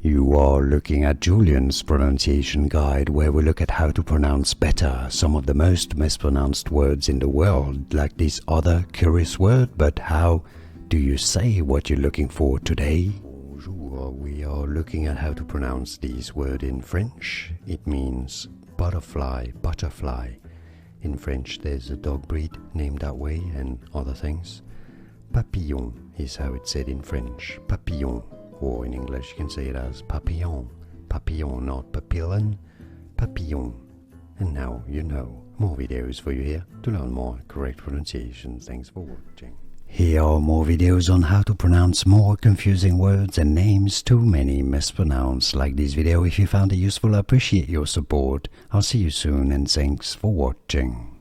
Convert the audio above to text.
You are looking at Julian's pronunciation guide, where we look at how to pronounce better some of the most mispronounced words in the world, like this other curious word. But how do you say what you're looking for today? Bonjour, we are looking at how to pronounce this word in French. It means butterfly, butterfly. In French there's a dog breed named that way and other things. Papillon is how it's said in French, papillon. Or in English you can say it as papillon. Papillon, not papillon, papillon. And now you know. More videos for you here to learn more correct pronunciations. Thanks for watching. Here are more videos on how to pronounce more confusing words and names too many mispronounced. Like this video if you found it useful. I appreciate your support. I'll see you soon and thanks for watching.